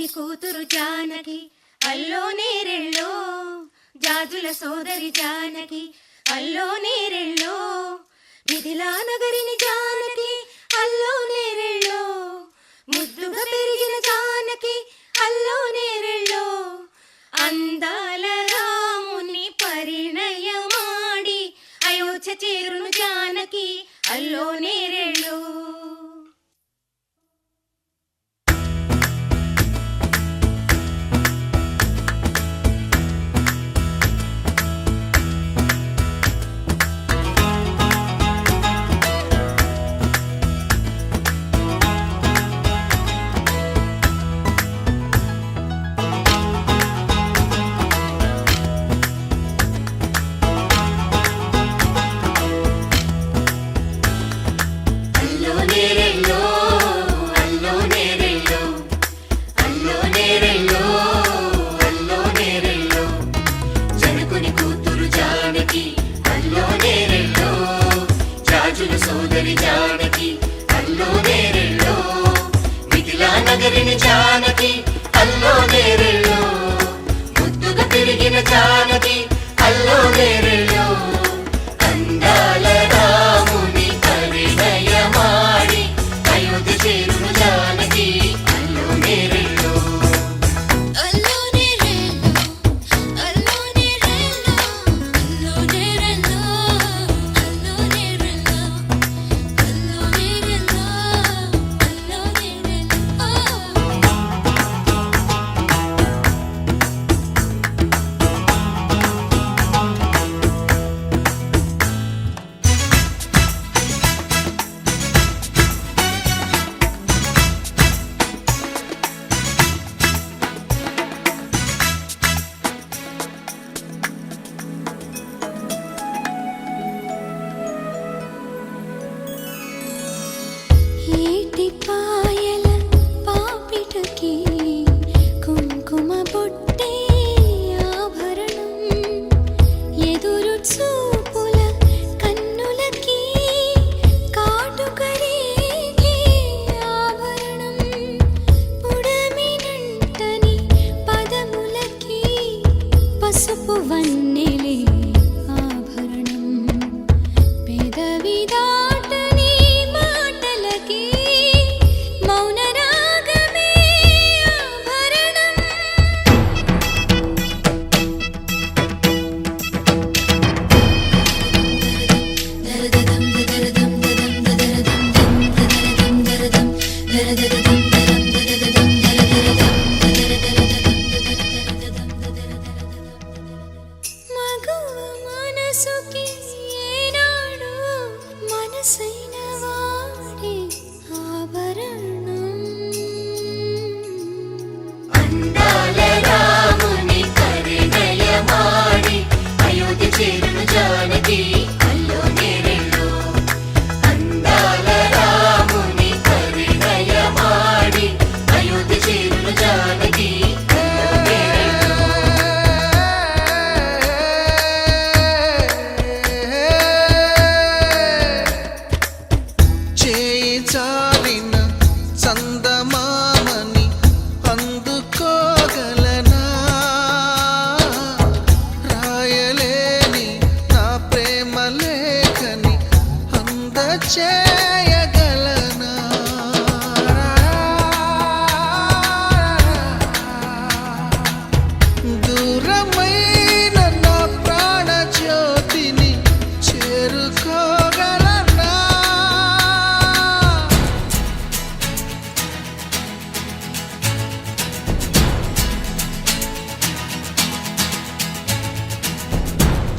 జనకుని కూతురు జానకి అల్లో నేరెళ్ళో, జాజుల సోదరి జానకి అల్లో నేరెళ్ళో, మిథిలా నగరిని జానకి అల్లో నేరెళ్ళో, ముద్దుగా పెరిగిన జానకి అల్లో నేరెళ్ళో, అందాల రాముని పరిణయమాడి అయోధ్య చేరును జానకి అల్లో నేరెళ్ళో. సోదరి జానకి అల్లో నేరెళ్ళో, మిథిలా నగరిని జానకి అల్లో నేరెళ్ళో, ముద్దుగా పెరిగిన జానకి అల్లో నేరెళ్ళో, అందాల రాముని పరిణయమాడి అయోధ్య చేరును జానకి అల్లో నేరెళ్ళో.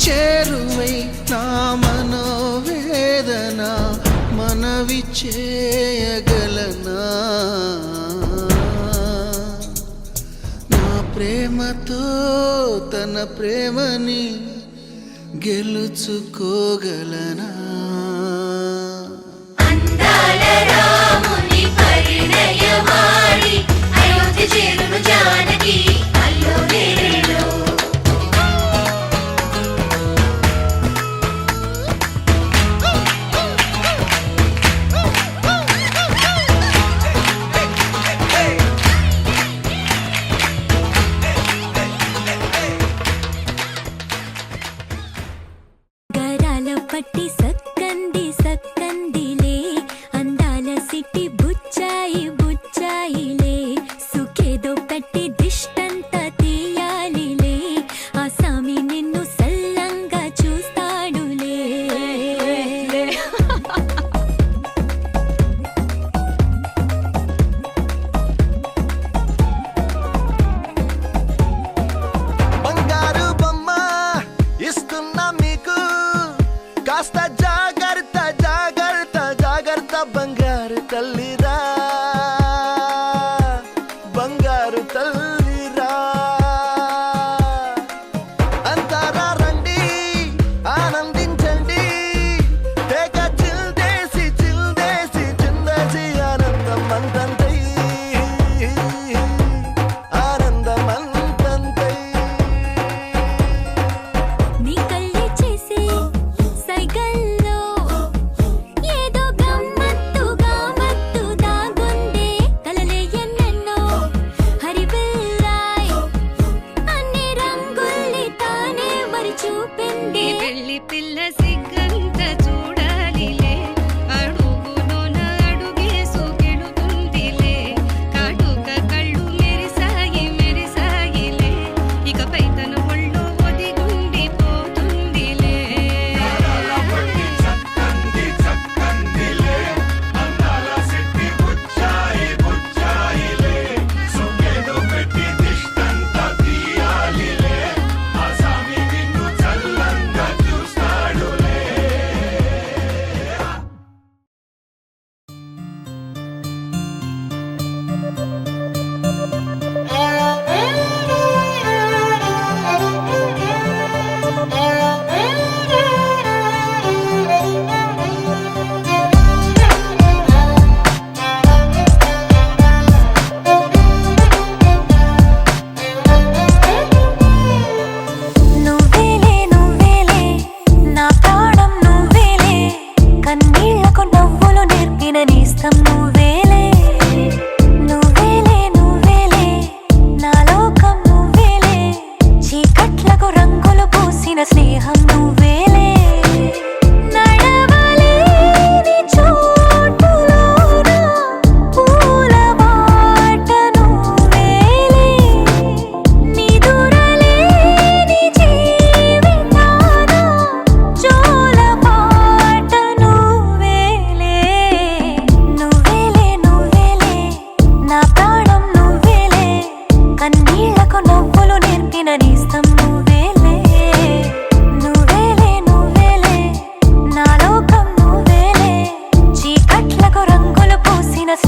చేరువై నా మనోవేదన మనవి చేయగలనా, నా ప్రేమతో తన ప్రేమని గెలుచుకోగలనా. అందాల రాముని పరిణయమాడి అయోధ్య చేరును జానకి అల్లో నేరెళ్ళో.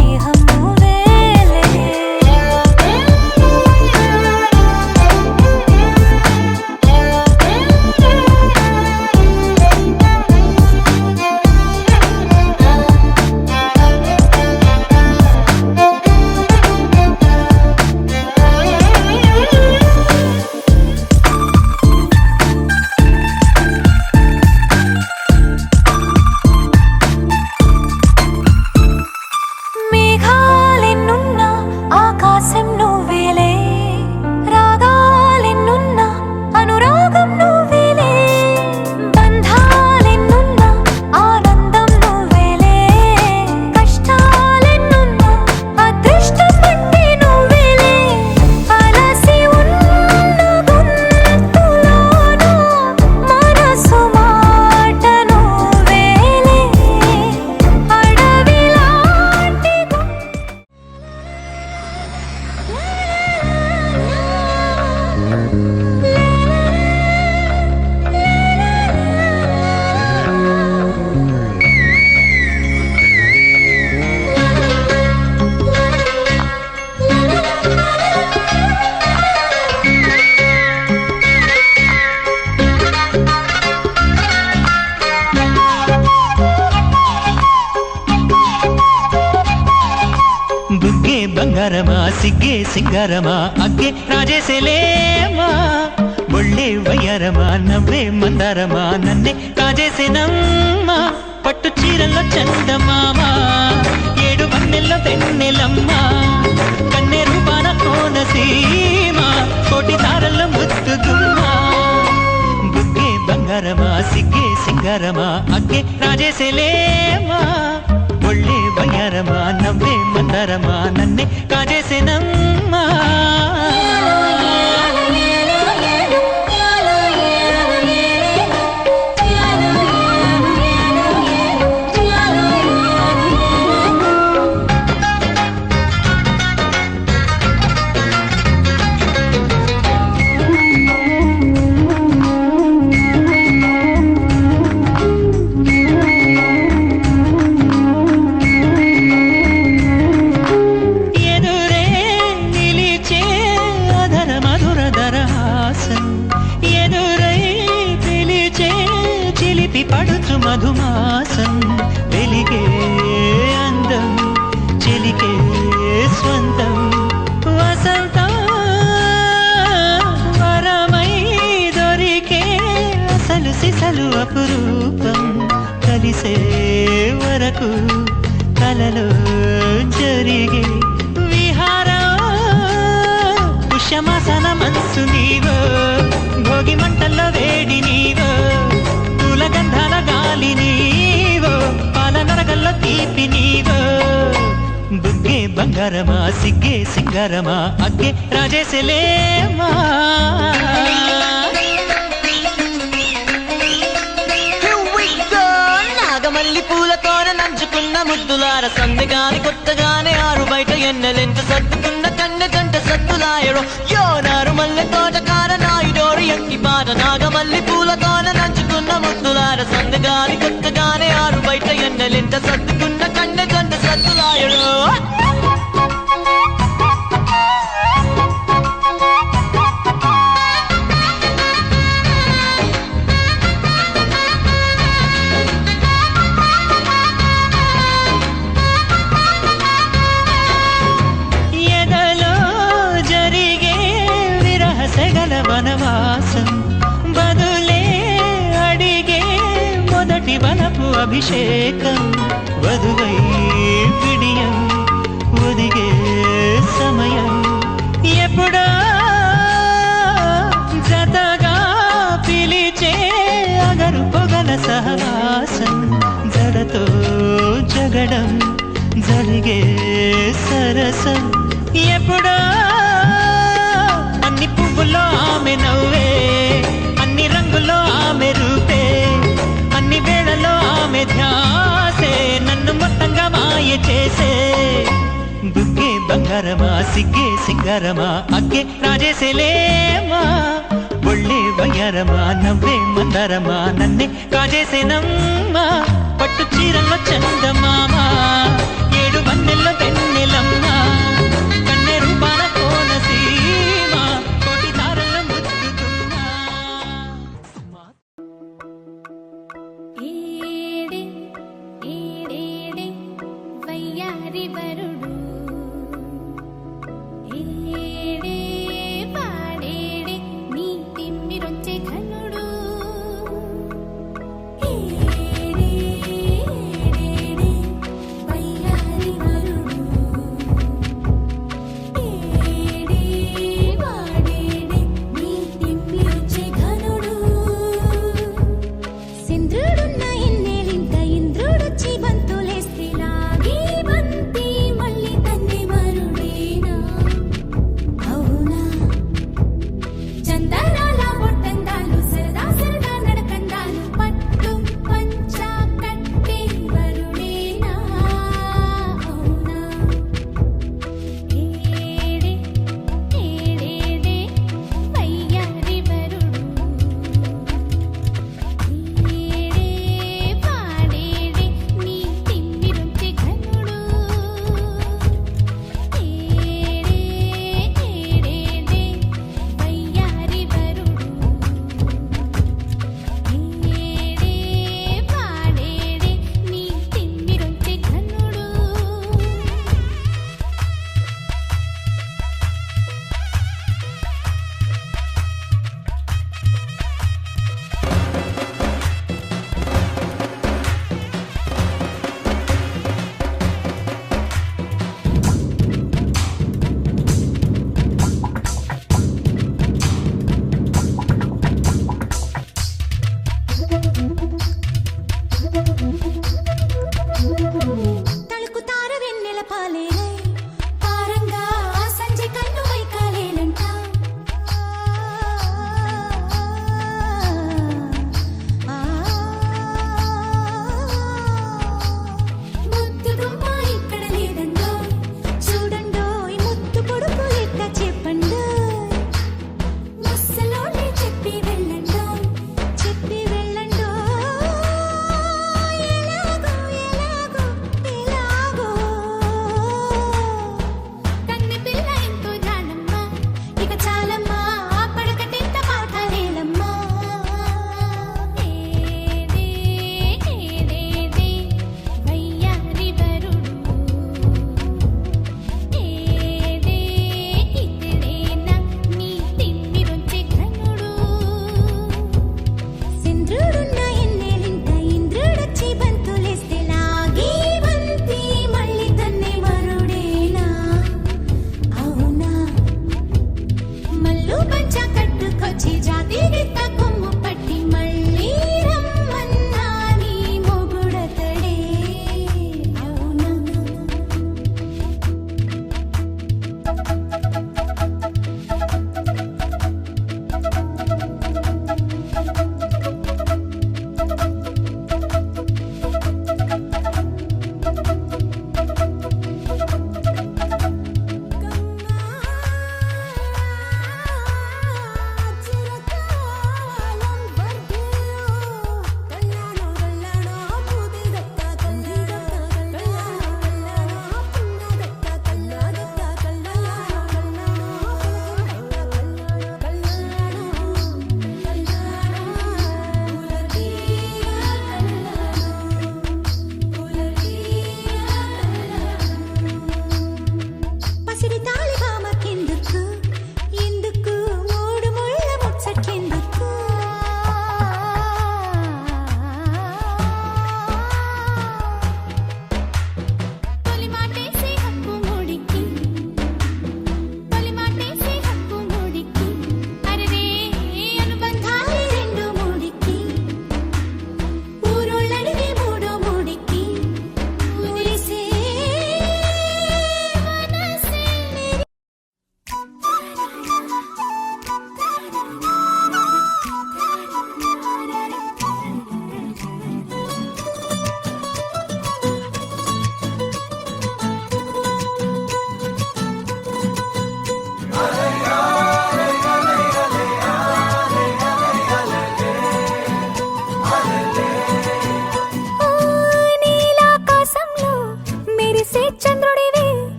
స్నేహం నువ్వేలే. మేఘాలెన్నున్నా ఆకాశం నువ్వేలే, రాగాలెన్నున్నా అనురాగం నువ్వేలే, బంధాలెన్నున్నా ఆనందం నువ్వేలే, కష్టాలెన్నున్నా అదృష్టం అంటే నువ్వేలే. అలసి ఉన్న గొంతులోన మనసు మాట నువ్వేలే, అడవిలాంటి బుగ్గే బంగారమా సిగ్గే సింగారమా అగ్గే రాజేసేలేమా, ఒళ్ళే వయ్యారమా నవ్వే మందారమా నన్నే కాజేసేనమ్మా, పట్టు చీరల్లో చందమామా ఏడు వన్నెల్లో తెన్నెలమ్మా, కన్నె రూపాన కోనసీమా కోటి తారల్లో ముద్దుగుమ్మా. బుగ్గే బంగారమా సిగ్గే సింగారమా అగ్గే రాజేసేలేమా, ఒళ్ళే వయ్యారమా నవ్వే మందారమా నన్నే కాజేసేనమ్మా. ఎదురే నిలిచే అధర మధుర దరహాసం, ఎదురై పిలిచే చిలిపి పడుచు మధుమాసం, వెలిగే అందం చిలికే స్వంతం, వసంతం వరమై దొరికే అసలు సిసలు అపురూపం, కలిసే వరకు కలలో జరిగే విహారం, పుష్యమాసన మనసు నీవో భోగి మంటల్లో వేడి నీవో, పూల గంధాల గాలి నీవో పాల నరగల్లో తీపి నీవో. బుగ్గే బంగారమా సిగ్గే సింగారమా అగ్గే రాజేసేలేమా. నాగమల్లి పూలతోన నంచుకున్న ముద్దులార సందెగాని కొత్తగానే ఆరు బయట ఎన్నెలెంత సర్దుకున్న కన్నె జంట సత్తులాయడో, యో నారు మల్లె తోటకార నాయుడోరు ఎంకి పాట. నాగమల్లి పూలతోన నంచుకున్న ముద్దులార సందెగాని కొత్తగానే ఆరు బయట ఎన్నెలెంత సర్దుకున్న కన్నె జంట సత్తులాయడో. ఎదలో జరిగే విరహసగల వనవాసం, బదులే అడిగే మొదటి వలపు అభిషేకం, వధువై విడియం ఒదిగే సమయం, ఎప్పుడో జతగా పిలిచే అగరు పొగల సహవాసం, జడతో జగడం జరిగే సరసం, ఎప్పుడో అన్ని పువ్వుల్లో ఆమె నవ్వే, అన్ని రంగుల్లో ఆమె రూపే, అన్ని వేళల్లో ఆమె ధ్యాసే నన్ను మొత్తంగా మాయ చేసే. బుగ్గే బంగారమా సిగ్గే సింగారమా అగ్గే రాజేసేలేమా, ఒళ్ళే వయ్యారమా నవ్వే మందారమా నన్నే కాజేసేనమ్మా, పట్టు చీరల్లో చందమామా ఏడు వన్నెల్లో పెన్నెలమ్మ కన్నె రూపాల కోనసీమ కోటి తారల్లో ముద్దుకున్నా ఏడే ఏడేడే వయ్యారి వరుడు ఏడే పాడేడే నీ తిమ్మిరొచ్చే ఘనుడు ఏడే ఏడేడే వయ్యారి వరుడు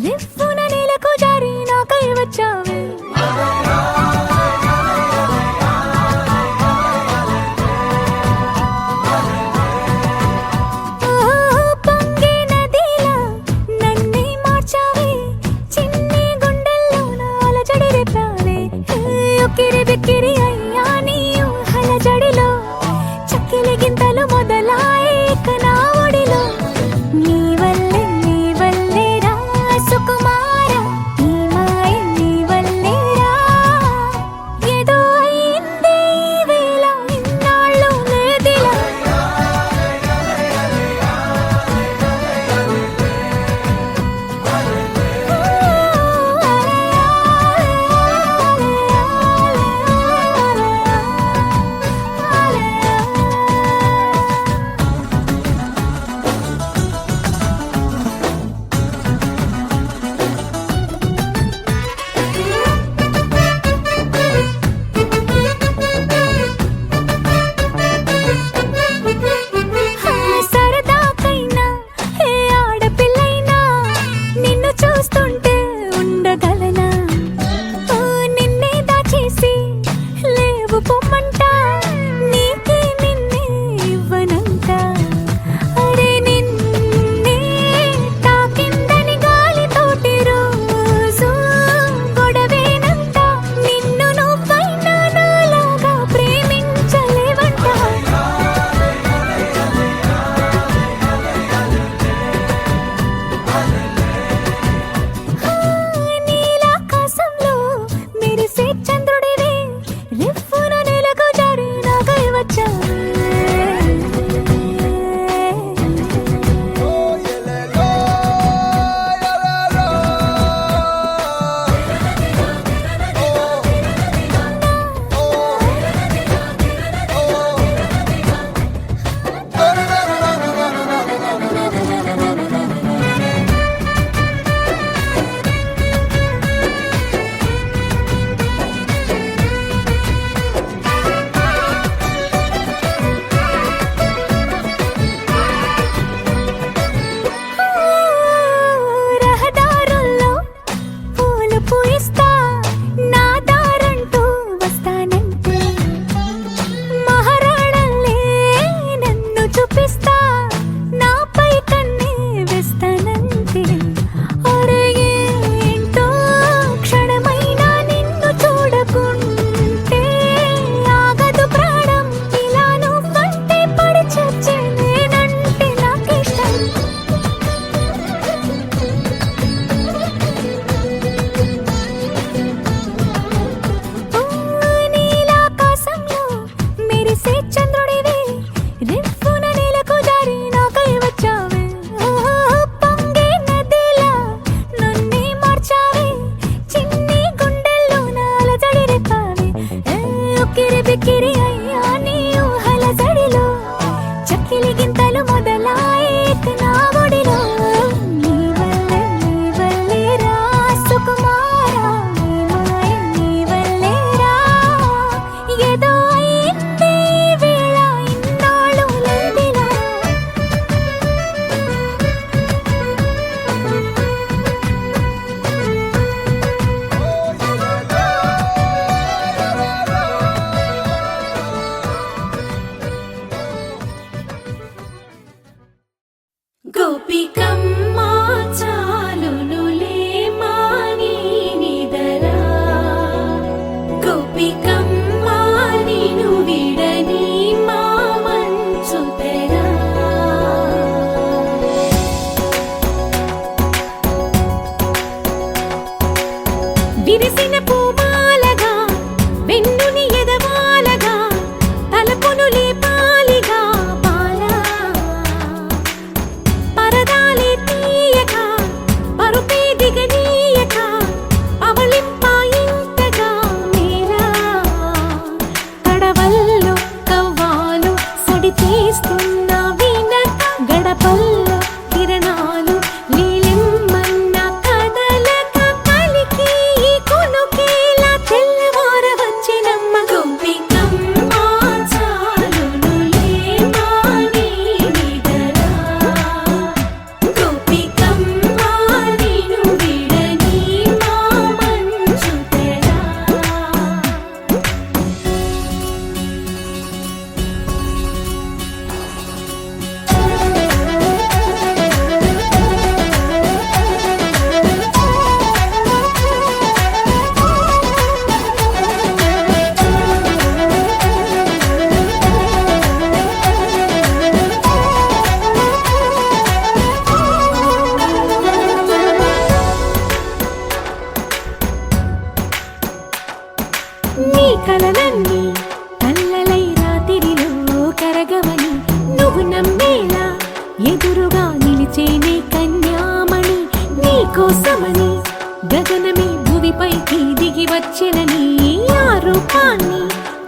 రిఫ్ఫున నేలకు జారి నాకై వచ్చావే పొంగే నదిలా నన్నే మార్చావే చిన్ని గుండెల్లోన అలజడి రేపావే ఉక్కిరి బిక్కిరి అయ్యా నీ ఊహల జడిలో చక్కిలి గింతలు మొదలాయే ఇక నా ఒడిలో నీ వల్లే రా సుకుమార నీ మాయ నీ వల్లే రా ఏదో అయిందే ఈ వేళ ఇన్నాళ్ళు లేదిలా సరదాకైనా ఏ ఆడపిల్లైనా నిన్ను చూస్తుంటే ఉండగలనా నిన్నే దాచేసి లేవు పొమ్మంట నీకే నిన్నే ఇవ్వనంట అరే నిన్నే తాకిందని గాలితోటి రోజు గొడవేనంట నిన్ను నువ్వైనా నాలాగా ప్రేమించలేవంట నీలాకాశంలో మెరిసే చంద్రుడివి రిఫ్ఫున నేలకు జారి నాకై వచ్చావే రహదారుల్లో పూలు పూయిస్తా నా దారంటూ వస్తానంటే మహారాణల్లే నన్ను చూపిస్తా నాపై కన్నే వేస్తానంటే అరే ఏంటో క్షణమైనా నిన్ను చూడకుంటే ఆగదు ప్రాణం ఇలా నువ్వంటే పడి చచ్చే నేనంటే నాకిష్టం నీలాకాశంలో మెరిసే చంద్రుడివి రిఫ్ఫున నేలకు జారి నాకై వచ్చావే పొంగే నదిలా నన్నే మార్చావే చిన్ని గుండెల్లోన అలజడి రేపావే ఉక్కిరి బిక్కిరి అయ్యా నీ ఊహల జడిలో చక్కిలి గింతలు మొదలాయే ఇక నా ఒడిలో నీ వల్లే రా సుకుమార నీ మాయ నీ వల్లే రా ఏదో అయిందే ఈ వేళ ఇన్నాళ్ళు లేదిలా గోపికమ్మ చాలునులే మాని నిదరా గోపికమ్మ నిను విడని మా మంచు తెరా విరిసిన పూమాలగా వెన్నుని ఎదవాలగా తలపును లేపాలిగా బాలా పరదాలే తీయక పరుపే దిగనీయక అవళింపాయింతగా మేరా కడవల్లో కవ్వాలు సడి తీస్తున్న వీణత గడపల్లో కిరణాలు నీలిమ్మన్న కదలక కలికి ఈ కొనుకి కలలన్నీ కల్లలై రాత్రిలో కరగవని నువ్వు నమ్మేలా ఎదురుగా నిలిచేనే కన్యామణి నీకోసమని గగనమే భువిపైకి దిగి వచ్చినని ఆ రూపాన్ని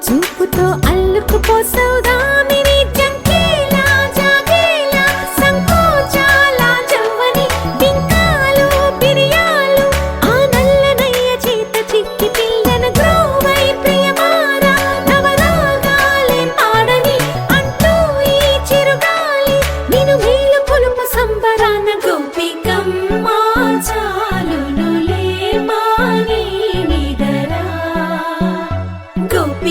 చూపుతో అల్లుకుపోసౌదామిని జంకేలా జాగేలా సంకోచాల జవ్వని బింకాలు బిరియాలు ఆ నల్లనయ్య చేత చిక్కి పిల్లన గ్రోవై ప్రియమారా నవరాగాలే పాడని అంటూ ఈ చిరుగాలి నిన్ను మేలు కొలుపు సంబరాన గోపికమ్మ చాలునులే మాని నిదరా గోపి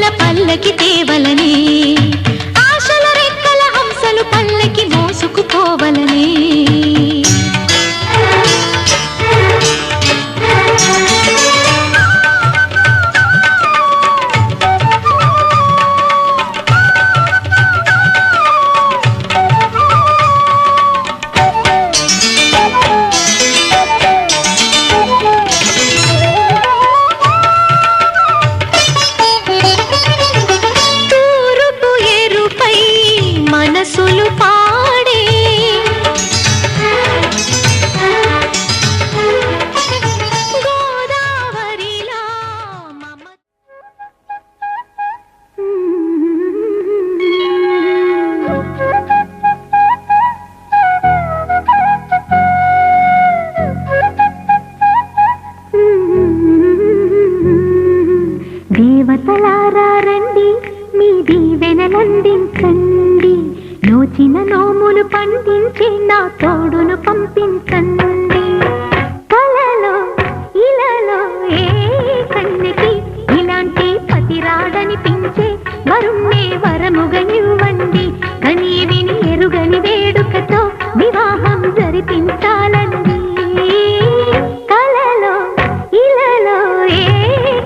రెక్కల పల్లకి తేవలనే ఆశల రెక్కల హంసలు పల్లకి మోసుకుపోవలనే తూరుపు ఎరుపై మనసులు పాడే గోదావరిలా మమ దేవతలారా రండి మీ దీవెనలందించండి నోచిన నోములు పండించి నా తోడును పంపించండి కలలో ఇలలో ఏ కన్నెకి ఇలాంటి పతిరాడనిపించే వరుణ్ణే వరముగా ఇవ్వండి కని విని ఎరుగని వేడుకతో వివాహం జరిపించాలండి కలలో ఇలలో ఏ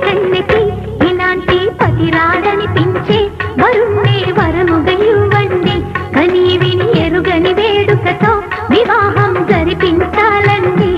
కన్నెకి ఇలాంటి పతిరాడనిపించే వరుణ్ణే వరముగా ఇవ్వండి కని విని ఎరుగని వేడుకతో వివాహం జరిపించాలండి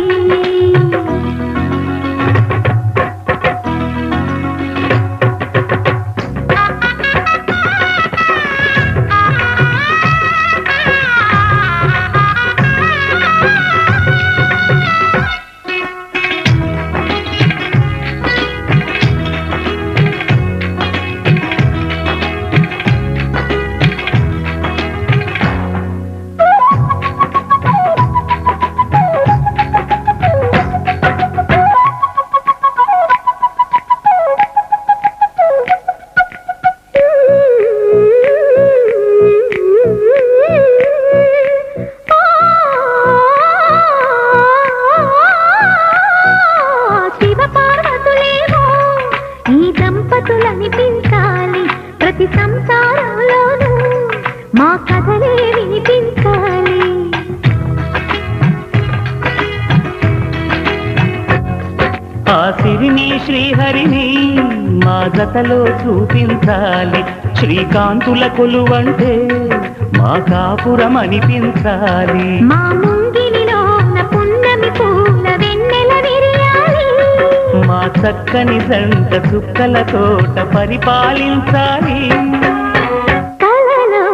శివ పార్వతులేమో ఈ దంపతులనిపించాలి ప్రతి సంసారంలోనూ మా కథలే వినిపించాలి ఆ సిరిని శ్రీహరిని మా జతలో చూపించాలి శ్రీకాంతుల కొలువంటే మా కాపురం అనిపించాలి మా ముంగిలిలోన పున్నమి పూల వెన్నెల విరియాలి మా చక్కని జంట చుక్కల తోట పరిపాలించాలి కలలో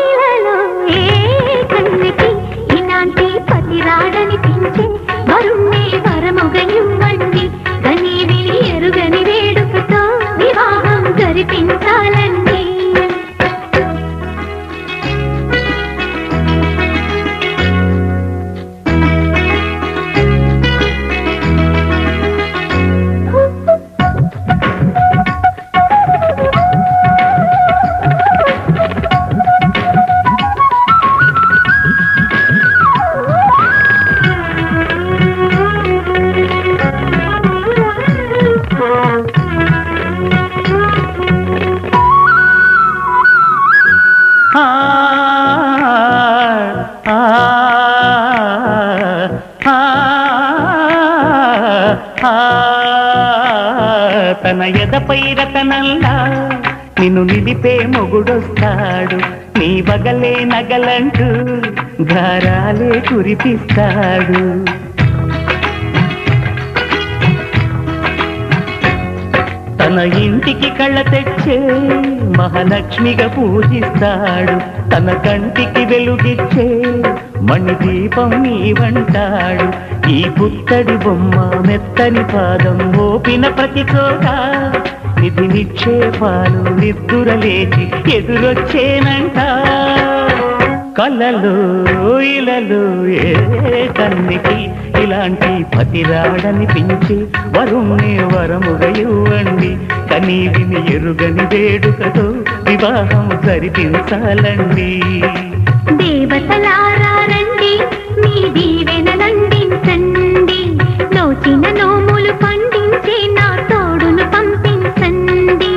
ఇలలో ఏ కన్నెకి ఇలాంటి పతిరాడనిపించే వరుణ్ణే వరముగా ఇవ్వండి కని విని ఎరుగని వేడుకతో వివాహం జరిపించాలండి ఆ, ఆ, ఆ, ఆ, తన ఎదపై రతనల్లా నిన్ను నిలిపే మొగుడొస్తాడు నీ బగలే నగలంటూ ధారాలే కురిపిస్తాడు తన ఇంటికి కళ్ళ తెచ్చే మహాలక్ష్మిగా పూజిస్తాడు తన కంటికి వెలుగిచ్చే మణిదీపం నీవంటాడు ఈ పుత్తడి బొమ్మ మెత్తని పాదం మోపిన ప్రతి చోట నిధి నిక్షేపాలు నిద్దురలేచి ఎదురొచ్చేనంట కళ్ళలో ఇలలో ఏ కన్నికి ఇలాంటి పతిరాడనిపించి వరుణ్ణి వరముగా ఇవ్వండి కనీ విని ఎరుగని వేడుకతో వివాహం జరిపించాలండి దేవతలారా రండి మీ దీవెనలందించండి నోచిన నోములు పండించి నా తోడును పంపించండి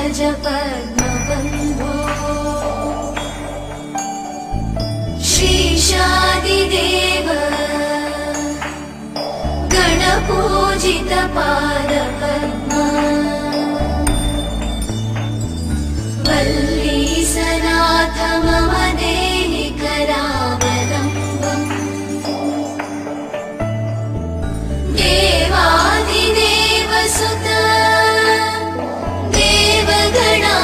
पंकज पद्मबन्धो श्रीशादिदेव गणपूजित पादपद्मा वल्लीसनाथ मम देहि करावलम्बम् देवादिदेव सुत देवगणाधिनाथ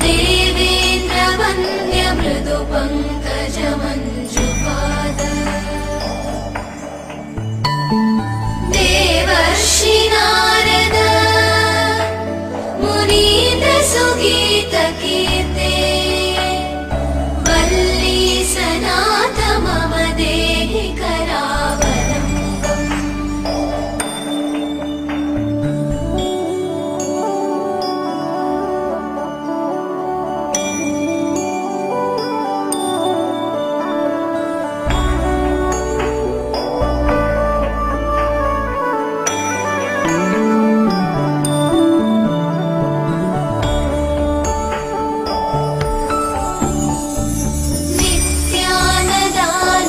देवेन्द्रवन्द्य मृदु पङ्कज मञ्जुपाद देवर्षि नारद मुनीन्द्र सुगीत कीर्ते वल्लीसनाथ मम देहि करावलम्बम् नित्यानदान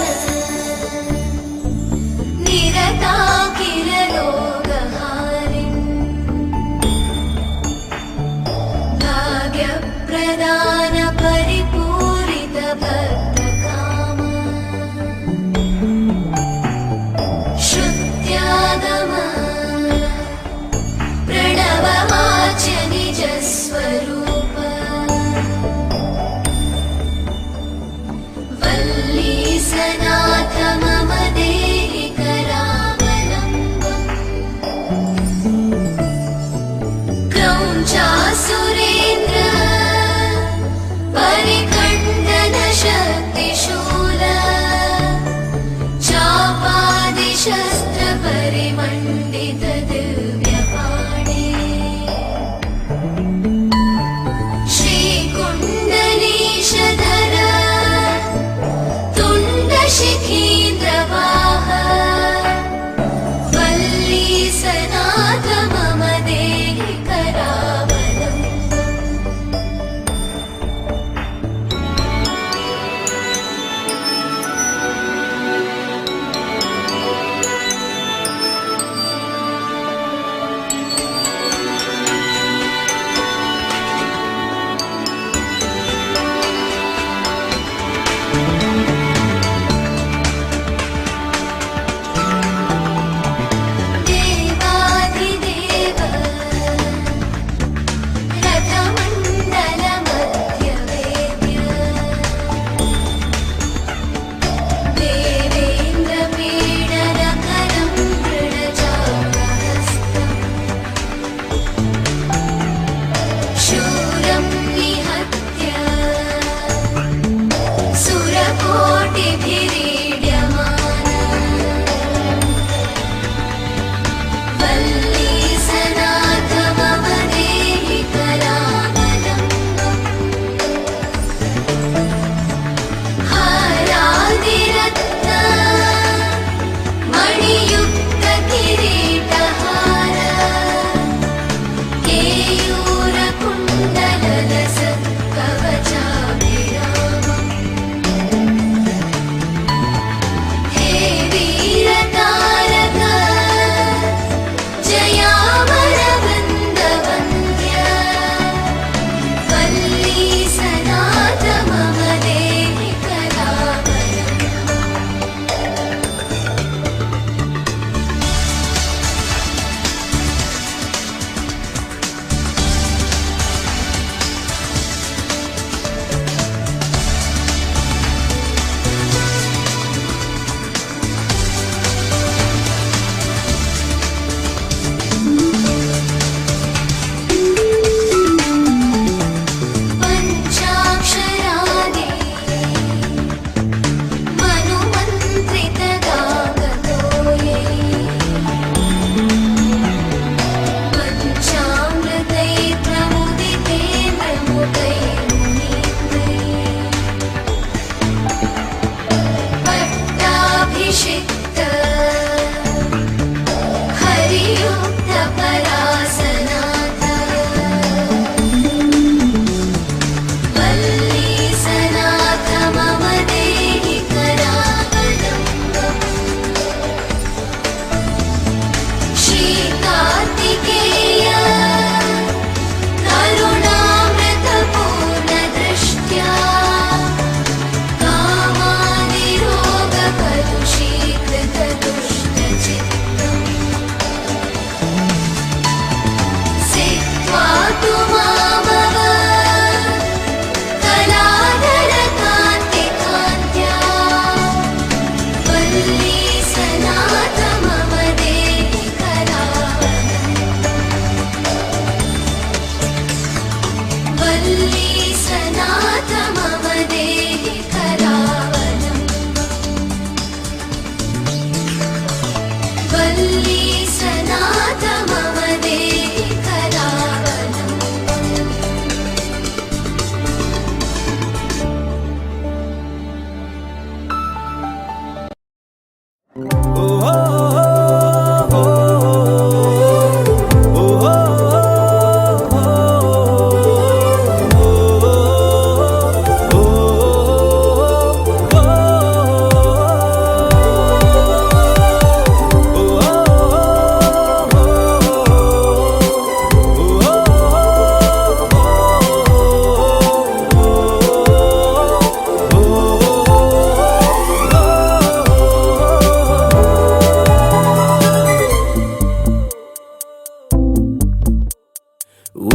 निरताकिलरोगहारिन् भाग्यप्रदान परिपूरित भक्तकाम श्रुत्यागम प्रणववाच्य निजस्वरूप वल्लीसनाथ मम देहि करावलम्बम् क्रौञ्चासुरेन्द्र परिखण्डन शक्तिशूल चापादिशस्त्र परिमण्डित दिव्यपाणे श्रीकुण्डलीशधर तुण्डशिखीन्द्रवाह वल्लीसनाथ मम देहि करावलम्बम्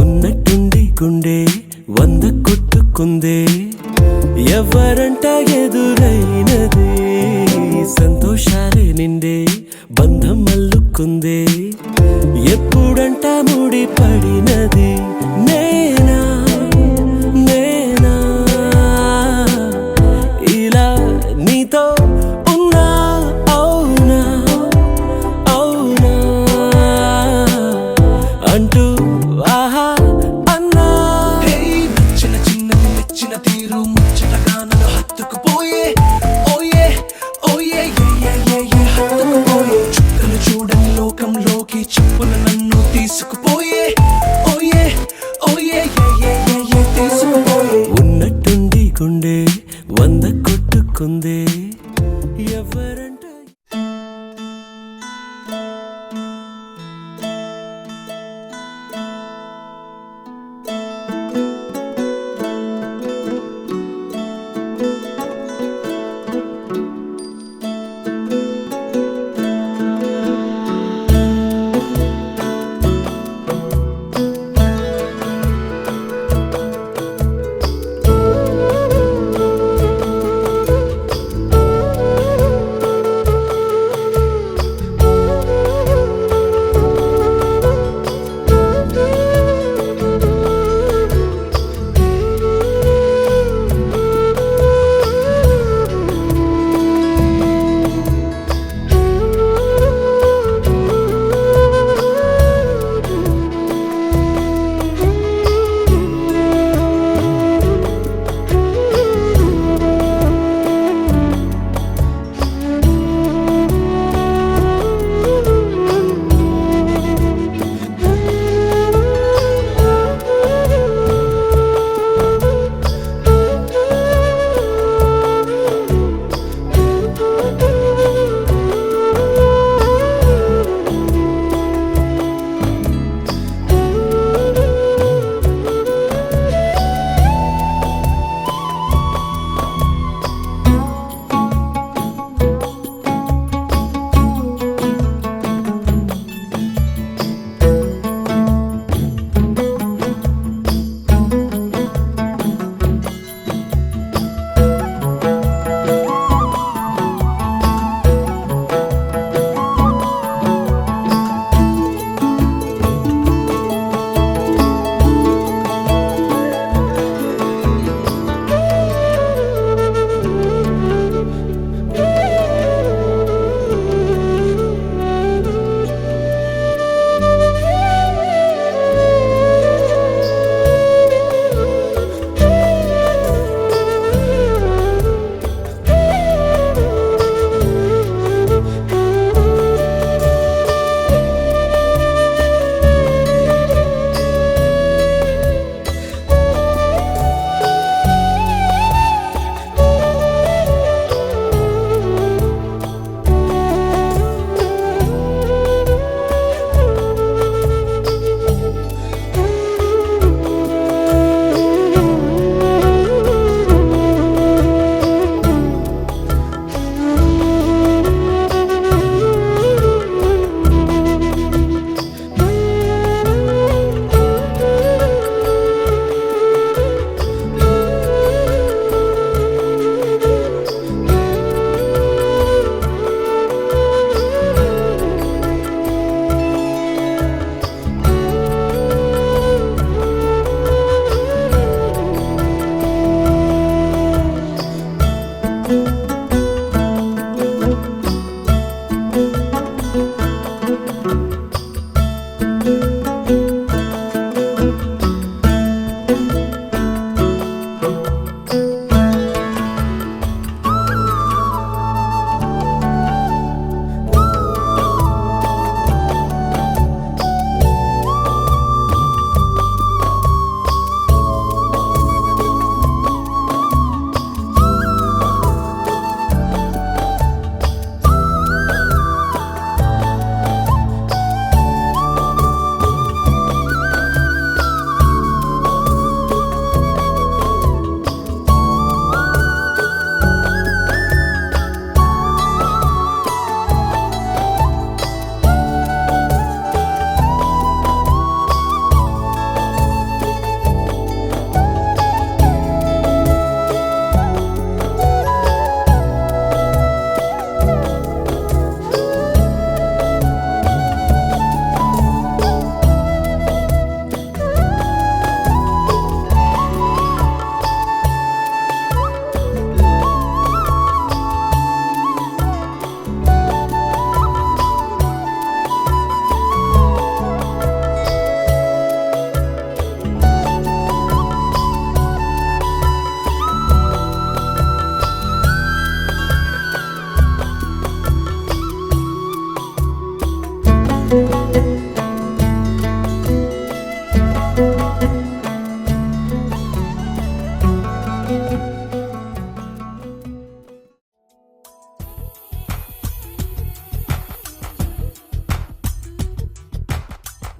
ఉన్నట్టుండి గుండె 100 కొట్టుకుందే ఎవరంట ఎదురైనది సంతోషాలే నిండే బంధం అల్లుకుందే ఎప్పుడంట ముడి పడినది నేనా నేనా ఇలా నీతో ఉన్నా అవునా అవునా అంటూ ఆహా అన్నా నచ్చిన చిన్నది మెచ్చిన తీరు ముచ్చటగా నన్ను హత్తుకుపోయే ఓయే ఓయే హత్తుకుపోయే చుక్కలు చూడని లోకంలో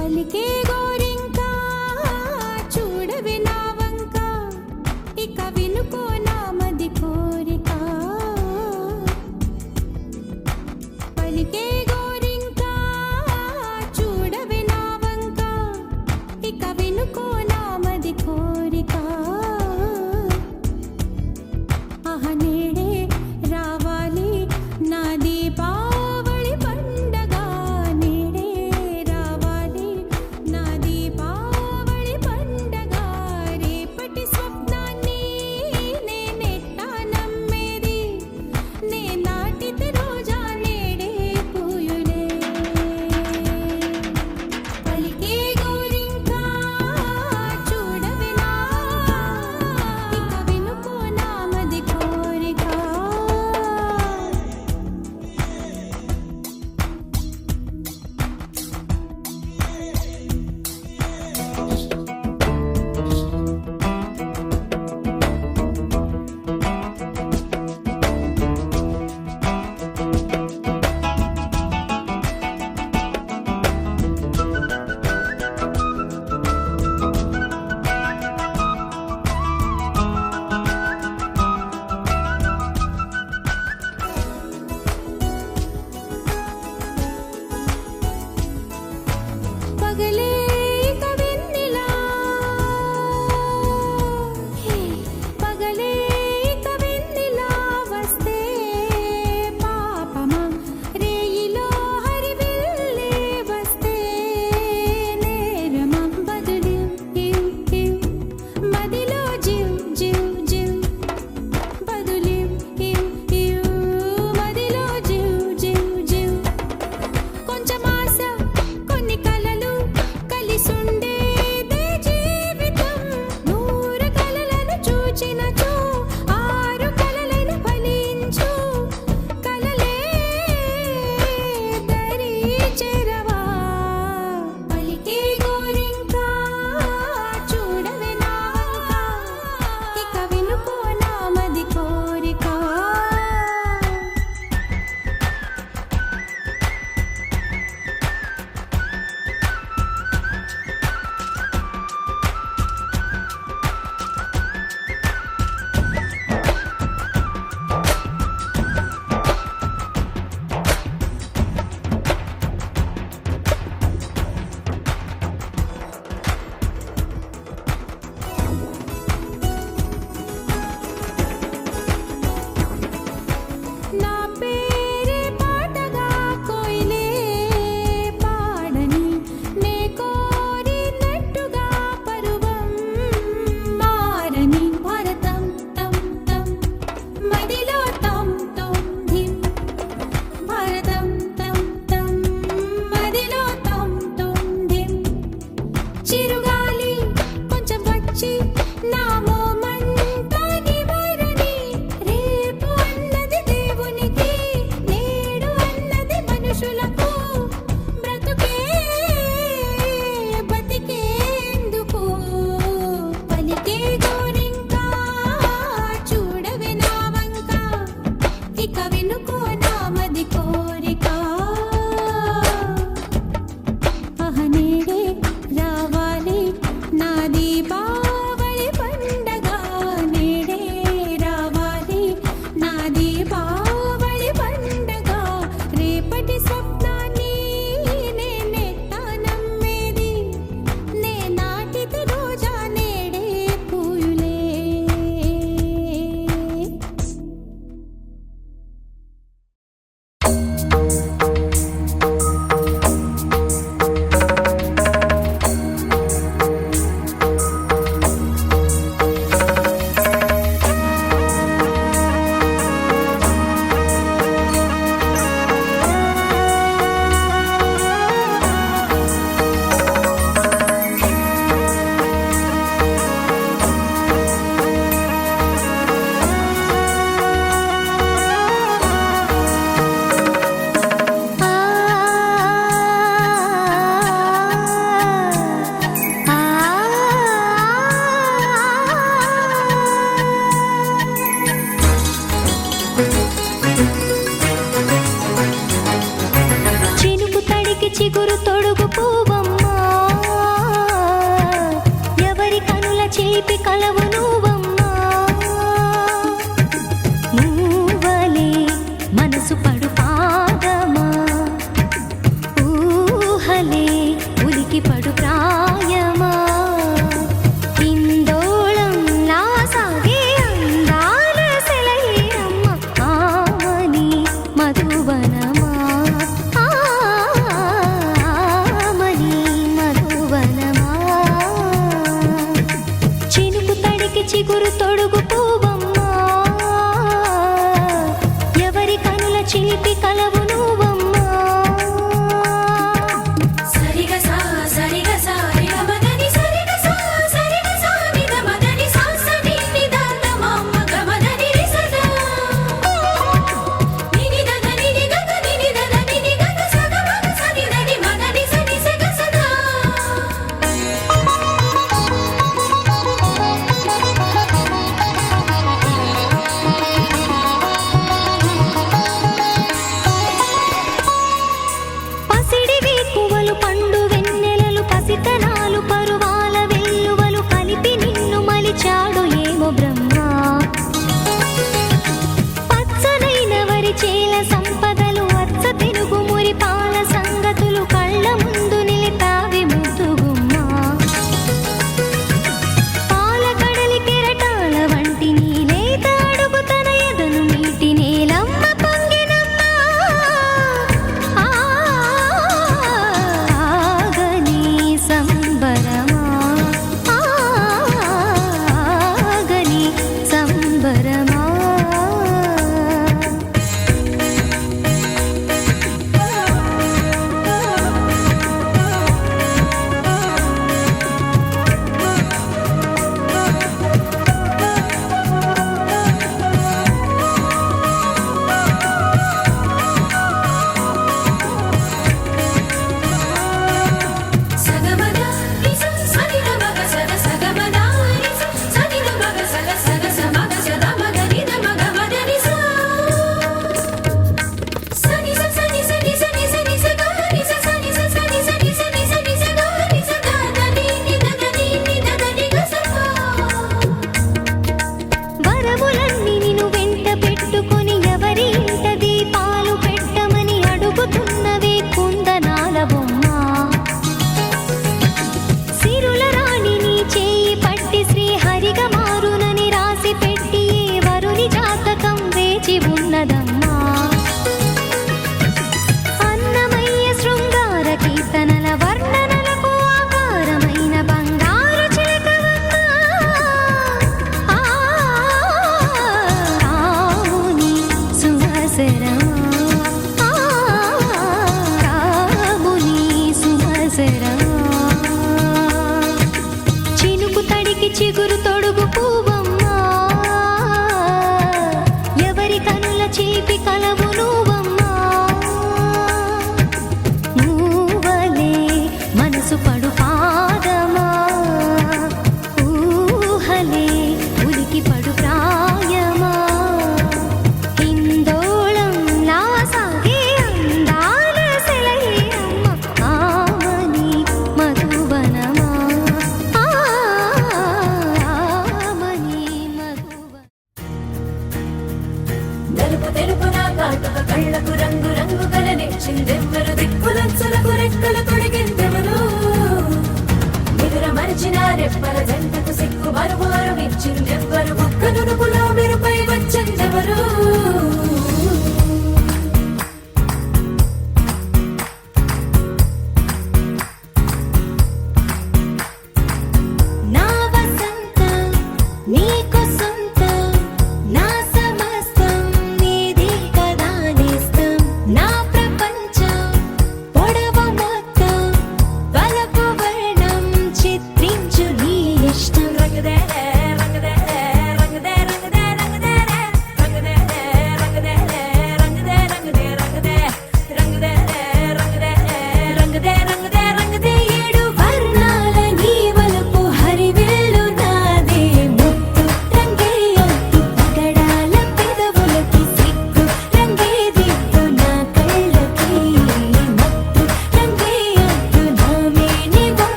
పలికే గోరింకా చూడవే నా వంక ఇక వినుకో నా మది కోరిక పలికే గోరింకా చూడవే నా వంక ఇక వినుకో నా మది కోరిక ఆహ నేడే రావాలి నా దీపావళి పండగ నేడే రావాలి నా దీపావళి పండగ రేపటి స్వప్నాన్ని నేనెట్టా నమ్మేది నే నాటితే రోజా నేడే పూయులే పలికే గోరింకా చూడవే నా ఇక వినుకో నా మది కోరిక పగలే కవిన్నిలా పగలే కవిన్నిలా వస్తే పాపమా రేయిలో హరివిల్లే వస్తే నేరమా బదులు మదిలో జివ్ జివ్ జివ్ బదులు మదిలో జివ్ జివ్ జివ్ కొంచెం ఆశ కొన్ని కలలు కలిసుండేదే జీవితం నూరు కలలను చూచినచో ఆరు కలలను ఫలించు కలలే దరి చెరవా పలికే గోరింకా చూడవే నా ఇక వినుకో నా మది కోరిక నా పేరే పాటగా కోయిలే పాడని నే కోరినట్టుగా పరువం మారని భరతం తం తం మదిలో తం తం ధిం భరతం తం తం మదిలో తం తం ధిం చిరుగాలి కొంచెం వచ్చి నా మోమంతా నివారణి రేపు అన్నది దేవునికి నేడు అన్నది మనుషులకు బ్రతుకే బతికేందుకు పలికే గోరింకా చూడవే నా వంక ఇక వినుకో నా మది కోరిక ఆహ నేడే రావాలి నా దీపావళి పండగ నేడే రావాలి నా దీపావళి పండగ రేపటి స్వప్నాన్ని నేనెట్టా నమ్మేది నే నాటితే రోజా నేడే పూయులే చినుకు తడికి చిగురు తొడుగు పూవమ్మ కలవు